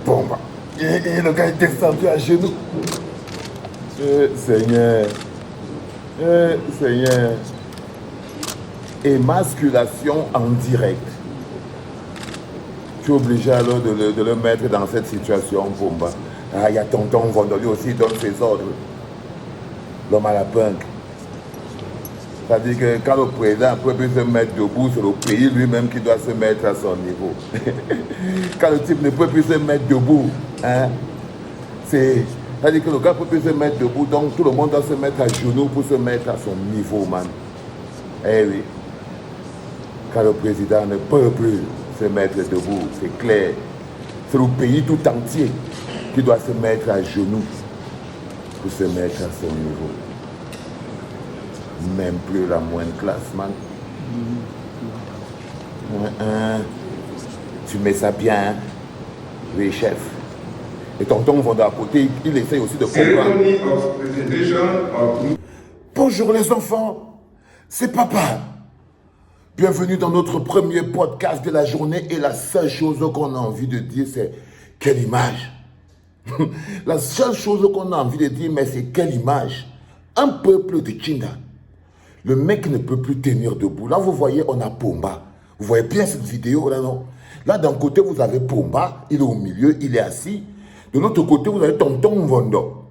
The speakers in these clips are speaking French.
Bon, bah, et le gars est descendu à genoux. Seigneur. Seigneur. Émasculation en direct. Tu es obligé alors de le mettre dans cette situation, Pomba. Ah, il y a tonton Vondoli aussi, il donne ses ordres. L'homme à la punk. C'est-à-dire que quand le président ne peut plus se mettre debout, c'est le pays lui-même qui doit se mettre à son niveau. Quand le type ne peut plus se mettre debout, hein, c'est-à-dire que le gars ne peut plus se mettre debout, donc tout le monde doit se mettre à genoux pour se mettre à son niveau, man. Eh oui. Quand le président ne peut plus se mettre debout, c'est clair. C'est le pays tout entier qui doit se mettre à genoux pour se mettre à son niveau. Même plus la moindre classe, man. Tu mets ça bien, hein? Oui, chef. Et tonton Vondel à côté, il essaye aussi de comprendre. Bonjour les enfants, c'est papa. Bienvenue dans notre premier podcast de la journée et la seule chose qu'on a envie de dire, c'est quelle image. La seule chose qu'on a envie de dire, mais c'est quelle image. Un peuple de Chinda. Le mec ne peut plus tenir debout. Là, vous voyez, on a Pomba. Vous voyez bien cette vidéo, là, non? Là, d'un côté, vous avez Pomba. Il est au milieu, il est assis. De l'autre côté, vous avez Tonton Vondo.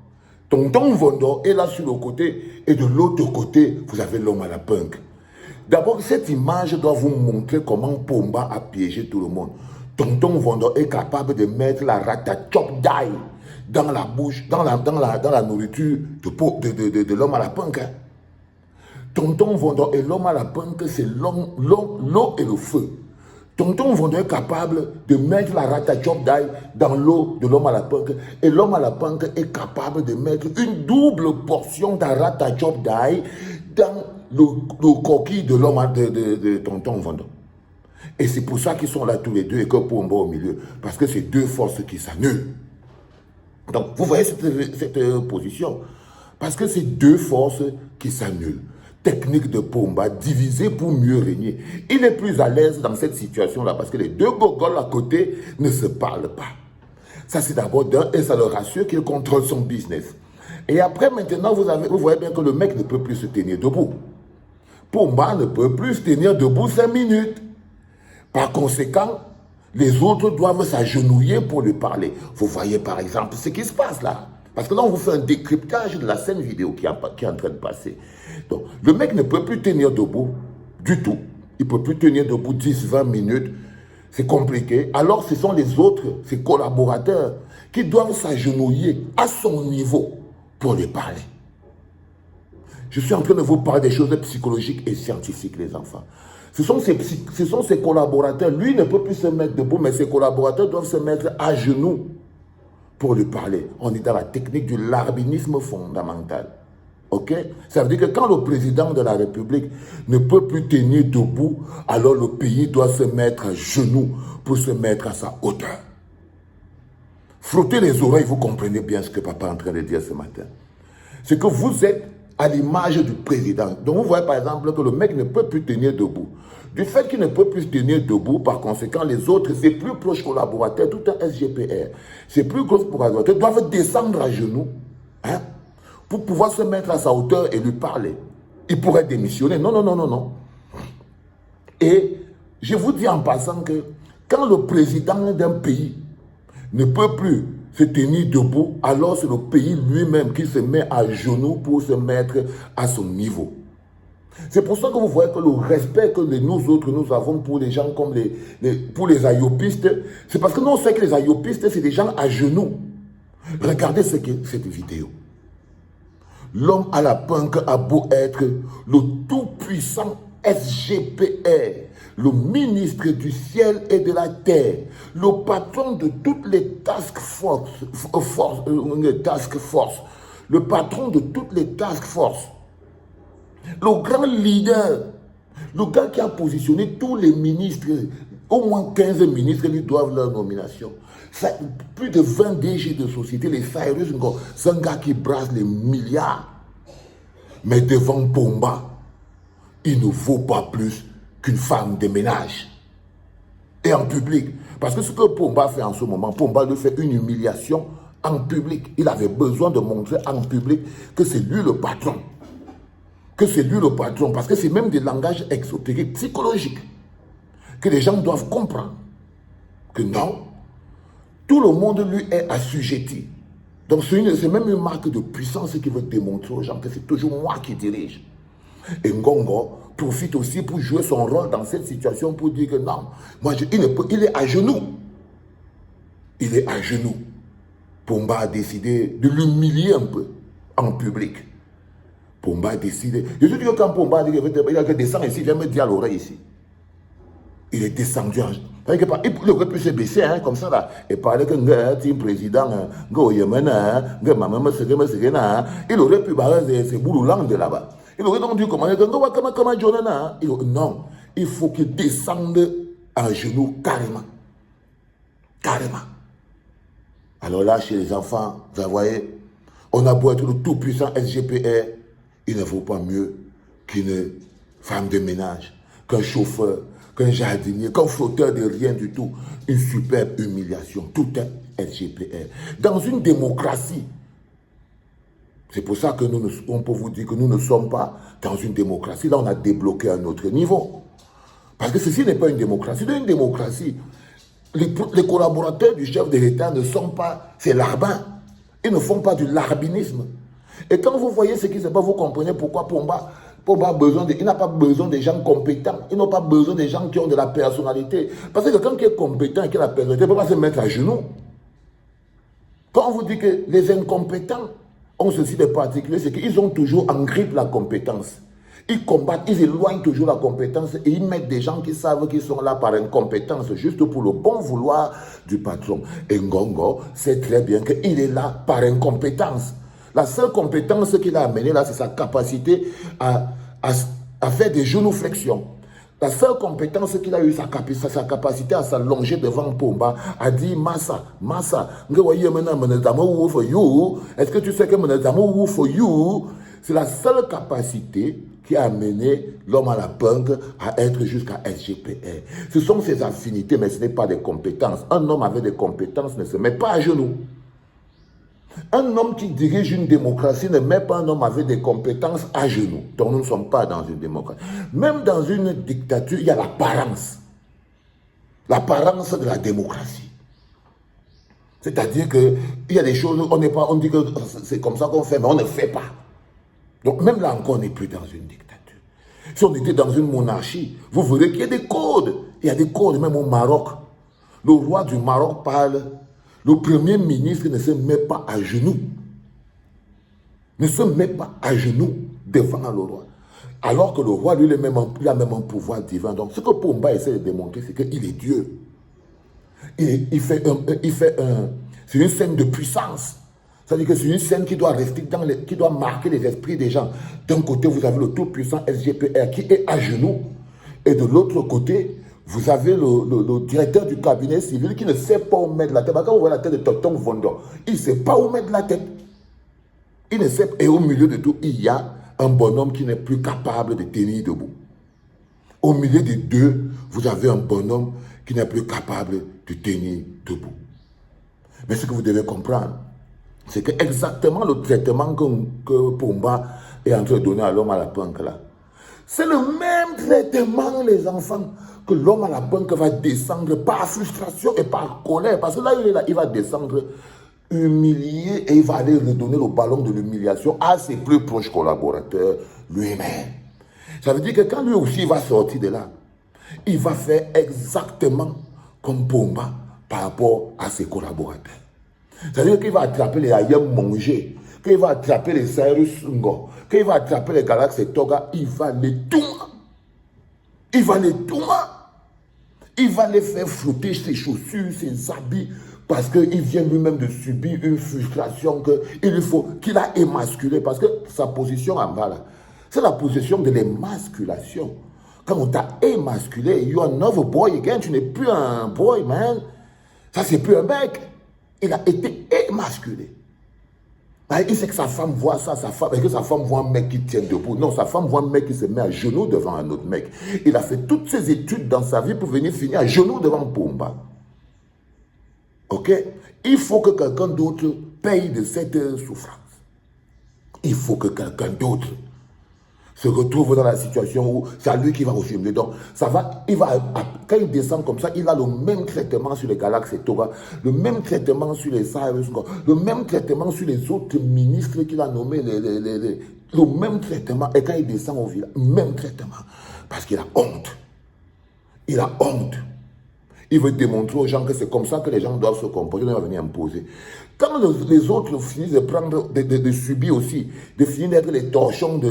Tonton Vondo est là sur le côté. Et de l'autre côté, vous avez l'homme à la punk. D'abord, cette image doit vous montrer comment Pomba a piégé tout le monde. Tonton Vondo est capable de mettre la ratachop d'ail dans la bouche, dans la nourriture de l'homme à la punk. Hein. Tonton Vondo et l'homme à la punk, c'est l'eau et le feu. Tonton Vondo est capable de mettre la ratachop d'ail dans l'eau de l'homme à la punk. Et l'homme à la punk est capable de mettre une double portion de ratachop d'ail dans le coquille de l'homme de Tonton Vondo. Et c'est pour ça qu'ils sont là tous les deux et que Pomba au milieu. Parce que c'est deux forces qui s'annulent. Donc, vous voyez cette position. Parce que c'est deux forces qui s'annulent. Technique de Pomba, diviser pour mieux régner. Il est plus à l'aise dans cette situation-là parce que les deux gogoles à côté ne se parlent pas. Ça, c'est d'abord d'un, et ça le rassure qu'il contrôle son business. Et après, maintenant, vous voyez bien que le mec ne peut plus se tenir debout. Pomba ne peut plus se tenir debout 5 minutes. Par conséquent, les autres doivent s'agenouiller pour lui parler. Vous voyez par exemple ce qui se passe là. Parce que là, on vous fait un décryptage de la scène vidéo qui est en train de passer. Donc, le mec ne peut plus tenir debout du tout. Il ne peut plus tenir debout 10-20 minutes. C'est compliqué. Alors, ce sont les autres, ses collaborateurs, qui doivent s'agenouiller à son niveau pour lui parler. Je suis en train de vous parler des choses psychologiques et scientifiques, les enfants. Ce sont ses collaborateurs. Lui ne peut plus se mettre debout, mais ses collaborateurs doivent se mettre à genoux pour lui parler. On est dans la technique du larbinisme fondamental. Ok? Ça veut dire que quand le président de la République ne peut plus tenir debout, alors le pays doit se mettre à genoux pour se mettre à sa hauteur. Frottez les oreilles, vous comprenez bien ce que papa est en train de dire ce matin. C'est que vous êtes à l'image du président. Donc vous voyez par exemple que le mec ne peut plus tenir debout. Du fait qu'il ne peut plus tenir debout, par conséquent, les autres, ses plus proches collaborateurs, tout un SGPR, ses plus proches collaborateurs doivent descendre à genoux, hein, pour pouvoir se mettre à sa hauteur et lui parler. Il pourrait démissionner. Non, non, non, non, non. Et je vous dis en passant que quand le président d'un pays ne peut plus se tenir debout, alors c'est le pays lui-même qui se met à genoux pour se mettre à son niveau. C'est pour ça que vous voyez que le respect que nous autres, nous avons pour les gens comme pour les ayopistes, c'est parce que nous on sait que les ayopistes, c'est des gens à genoux. Regardez cette vidéo. L'homme à la punk a beau être le tout-puissant SGPR, le ministre du ciel et de la terre, le patron de toutes les task force, le patron de toutes les task force, le grand leader, le gars qui a positionné tous les ministres, au moins 15 ministres lui doivent leur nomination. Ça, plus de 20 DG de société, les Cyrus, c'est un gars qui brasse les milliards. Mais devant Pomba, il ne vaut pas plus qu'une femme de ménage. et en public. Parce que ce que Pomba fait en ce moment, Pomba lui fait une humiliation en public. Il avait besoin de montrer en public que c'est lui le patron. Que c'est lui le patron. Parce que c'est même des langages exotériques, psychologiques, que les gens doivent comprendre. Que non, tout le monde lui est assujetti. Donc c'est même une marque de puissance qui veut démontrer aux gens que c'est toujours moi qui dirige. Et Ngongo profite aussi pour jouer son rôle dans cette situation pour dire que non, moi il est à genoux. Il est à genoux. Pomba a décidé de l'humilier un peu en public. Pomba a décidé. Je dis que quand Pomba a dit qu'il a descendu ici, il vient me dire à l'oreille ici. Il est descendu. Il aurait pu se baisser comme ça là et parler que le président, il aurait pu barrer ses bouloulans de là-bas. Il aurait donc dû commander que non, il faut qu'il descende à genoux carrément. Carrément. Alors là, chez les enfants, vous voyez, on a beau être le tout-puissant SGPR, il ne vaut pas mieux qu'une femme de ménage, qu'un chauffeur, qu'un jardinier, qu'un flotteur de rien du tout. Une superbe humiliation. Tout est SGPR. Dans une démocratie, c'est pour ça que on peut vous dire que nous ne sommes pas dans une démocratie. Là, on a débloqué un autre niveau. Parce que ceci n'est pas une démocratie. Dans une démocratie, les collaborateurs du chef de l'État ne sont pas ces larbins. Ils ne font pas du larbinisme. Et quand vous voyez ce qui se passe, vous comprenez pourquoi Pomba a besoin il n'a pas besoin des gens compétents. Il n'a pas besoin des gens qui ont de la personnalité. Parce que quelqu'un qui est compétent et qui a la personnalité ne peut pas se mettre à genoux. Quand on vous dit que les incompétents ont ceci de particulier, c'est qu'ils ont toujours en grippe la compétence. Ils combattent, ils éloignent toujours la compétence et ils mettent des gens qui savent qu'ils sont là par incompétence, juste pour le bon vouloir du patron. Et Ngongo sait très bien qu'il est là par incompétence. La seule compétence qu'il a amenée là, c'est sa capacité à faire des genuflexions. La seule compétence qu'il a eue, sa capacité à s'allonger devant Pomba, a dit Massa, est-ce que tu sais que for you? C'est la seule capacité qui a amené l'homme à la punk à être jusqu'à SGPR. Ce sont ses affinités, mais ce n'est pas des compétences. Un homme avec des compétences ne se met pas à genoux. Un homme qui dirige une démocratie ne met pas un homme avec des compétences à genoux. Donc nous ne sommes pas dans une démocratie. Même dans une dictature, il y a l'apparence. L'apparence de la démocratie. C'est-à-dire qu'il y a des choses, on dit que c'est comme ça qu'on fait, mais on ne fait pas. Donc même là encore, on n'est plus dans une dictature. Si on était dans une monarchie, vous verrez qu'il y a des codes. Il y a des codes même au Maroc. Le roi du Maroc parle. Le premier ministre ne se met pas à genoux. Ne se met pas à genoux devant le roi. Alors que le roi, lui, il a même un pouvoir divin. Donc, ce que Pomba essaie de démontrer, c'est qu'il est Dieu. C'est une scène de puissance. C'est-à-dire que c'est une scène qui doit rester qui doit marquer les esprits des gens. D'un côté, vous avez le tout-puissant SGPR qui est à genoux. Et de l'autre côté, vous avez le directeur du cabinet civil qui ne sait pas où mettre la tête. Quand vous voyez la tête de Tonton Vondo, il ne sait pas où mettre la tête. Il ne sait pas. Et au milieu de tout, il y a un bonhomme qui n'est plus capable de tenir debout. Au milieu des deux, vous avez un bonhomme qui n'est plus capable de tenir debout. Mais ce que vous devez comprendre, c'est que exactement le traitement que Pomba est en train de donner à l'homme à la punk là, c'est le même traitement, les enfants, que l'homme à la banque va descendre par frustration et par colère. Parce que là, il va descendre humilié et il va aller redonner le ballon de l'humiliation à ses plus proches collaborateurs lui-même. Ça veut dire que quand lui aussi va sortir de là, il va faire exactement comme Pomba par rapport à ses collaborateurs. Ça veut dire qu'il va attraper les Ayem Mongé, qu'il va attraper les Cyrus Ngo, qu'il va attraper les Galaxy Toga, il va les tourner. Il va les tourner. Il va les faire frotter ses chaussures, ses habits, parce qu'il vient lui-même de subir une frustration qu'il a émasculée. Parce que sa position en bas, là, c'est la position de l'émasculation. Quand on t'a émasculé, you are not a boy again, tu n'es plus un boy, man. Ça, c'est plus un mec. Il a été émasculé. Ah, il sait que sa femme voit ça, et que sa femme voit un mec qui tient debout. Non, sa femme voit un mec qui se met à genoux devant un autre mec. Il a fait toutes ses études dans sa vie pour venir finir à genoux devant Pumba. Ok? Il faut que quelqu'un d'autre paye de cette souffrance. Il faut que quelqu'un d'autre se retrouve dans la situation où c'est à lui qui va refumer. Donc, quand il descend comme ça, il a le même traitement sur les Galaxes et Torah, le même traitement sur les Cyrus, le même traitement sur les autres ministres qu'il a nommés, le même traitement. Et quand il descend au village, même traitement. Parce qu'il a honte. Il a honte. Il veut démontrer aux gens que c'est comme ça que les gens doivent se comporter, il va venir imposer. Quand les autres finissent de prendre, de subir aussi, de finir d'être les torchons du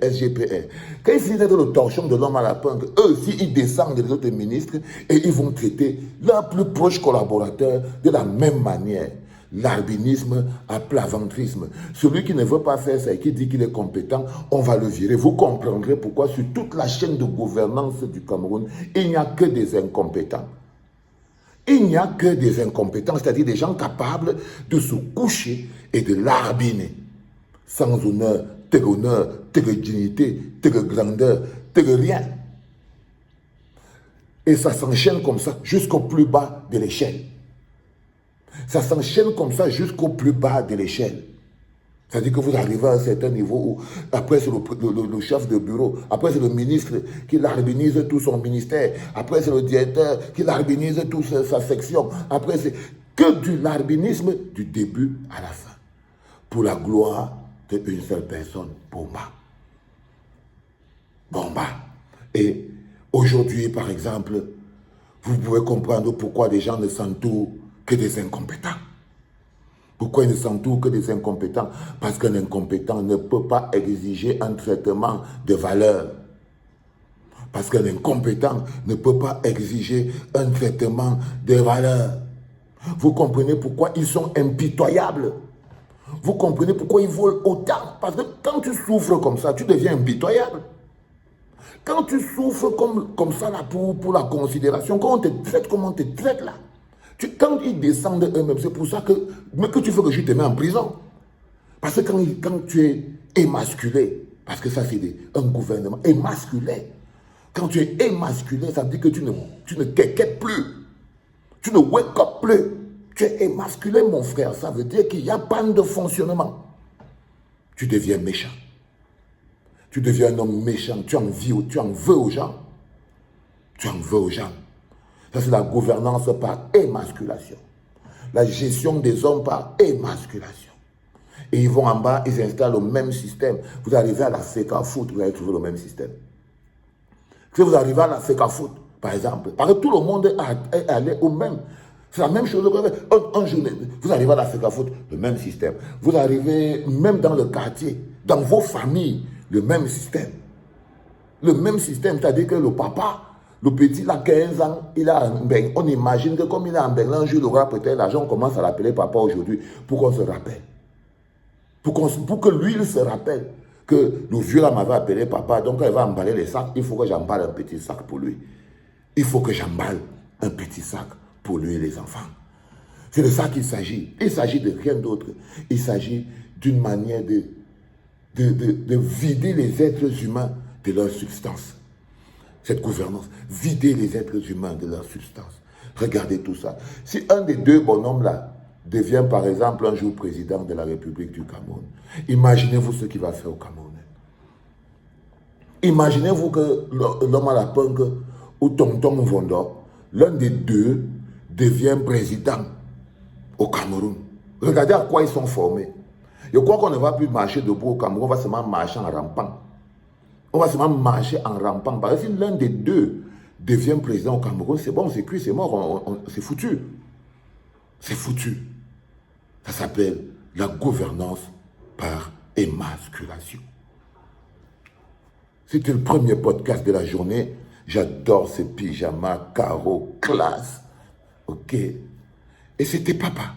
SGPR, quand ils finissent d'être le torchon de l'homme à la punk, eux aussi, ils descendent des autres ministres et ils vont traiter leurs plus proches collaborateurs de la même manière. L'arbinisme à plat-ventrisme. Celui qui ne veut pas faire ça et qui dit qu'il est compétent, on va le virer. Vous comprendrez pourquoi sur toute la chaîne de gouvernance du Cameroun, il n'y a que des incompétents. Il n'y a que des incompétents, c'est-à-dire des gens capables de se coucher et de l'arbiner. Sans honneur, dignité, grandeur, rien. Et ça s'enchaîne comme ça jusqu'au plus bas de l'échelle. Ça s'enchaîne comme ça jusqu'au plus bas de l'échelle. C'est-à-dire que vous arrivez à un certain niveau où, après c'est le chef de bureau, après c'est le ministre qui l'arbinise tout son ministère, après c'est le directeur qui l'arbinise toute sa section, après c'est que du larbinisme du début à la fin. Pour la gloire d'une seule personne, Bomba. Bomba. Et aujourd'hui, par exemple, vous pouvez comprendre pourquoi des gens ne s'entourent que des incompétents. Pourquoi ils ne s'entourent que des incompétents? Parce qu'un incompétent ne peut pas exiger un traitement de valeur. Parce qu'un incompétent ne peut pas exiger un traitement de valeur. Vous comprenez pourquoi ils sont impitoyables? Vous comprenez pourquoi ils volent autant? Parce que quand tu souffres comme ça, tu deviens impitoyable. Quand tu souffres comme ça là, pour la considération, quand on te traite comme on te traite là, quand ils descendent eux-mêmes, c'est pour ça que tu veux que je te mette en prison. Parce que quand tu es émasculé, parce que ça c'est un gouvernement émasculé, quand tu es émasculé, ça veut dire que tu ne quéquettes plus, tu ne wake up plus, tu es émasculé mon frère, ça veut dire qu'il n'y a pas de fonctionnement. Tu deviens méchant, tu deviens un homme méchant, tu en veux aux gens, Ça, c'est la gouvernance par émasculation. La gestion des hommes par émasculation. Et ils vont en bas, ils installent le même système. Vous arrivez à la FECAFOOT, vous allez trouver le même système. Si vous arrivez à la FECAFOOT, par exemple, parce que tout le monde est allé au même. C'est la même chose. Un journée, vous arrivez à la FECAFOOT, le même système. Vous arrivez même dans le quartier, dans vos familles, le même système. Le même système, c'est-à-dire que le papa, le petit, il a 15 ans, on imagine que comme il est en Bengla, un jour il aura peut-être l'argent, on commence à l'appeler papa aujourd'hui, pour qu'on se rappelle. Pour que lui, il se rappelle que le vieux là m'avait appelé papa, donc quand il va emballer les sacs, il faut que j'emballe un petit sac pour lui. Il faut que j'emballe un petit sac pour lui et les enfants. C'est de ça qu'il s'agit. Il s'agit de rien d'autre. Il s'agit d'une manière de vider les êtres humains de leur substance. Cette gouvernance, vider les êtres humains de leur substance. Regardez tout ça. Si un des deux bonhommes-là devient par exemple un jour président de la République du Cameroun, imaginez-vous ce qu'il va faire au Cameroun. Imaginez-vous que l'homme à la punk ou Tonton Vondo, l'un des deux devient président au Cameroun. Regardez à quoi ils sont formés. Je crois qu'on ne va plus marcher debout au Cameroun, on va seulement marcher en rampant. On va seulement marcher en rampant. Parce que si l'un des deux devient président au Cameroun, c'est bon, c'est cuit, c'est mort, c'est foutu. C'est foutu. Ça s'appelle la gouvernance par émasculation. C'était le premier podcast de la journée. J'adore ce pyjama, carreau, classe. Ok. Et c'était papa.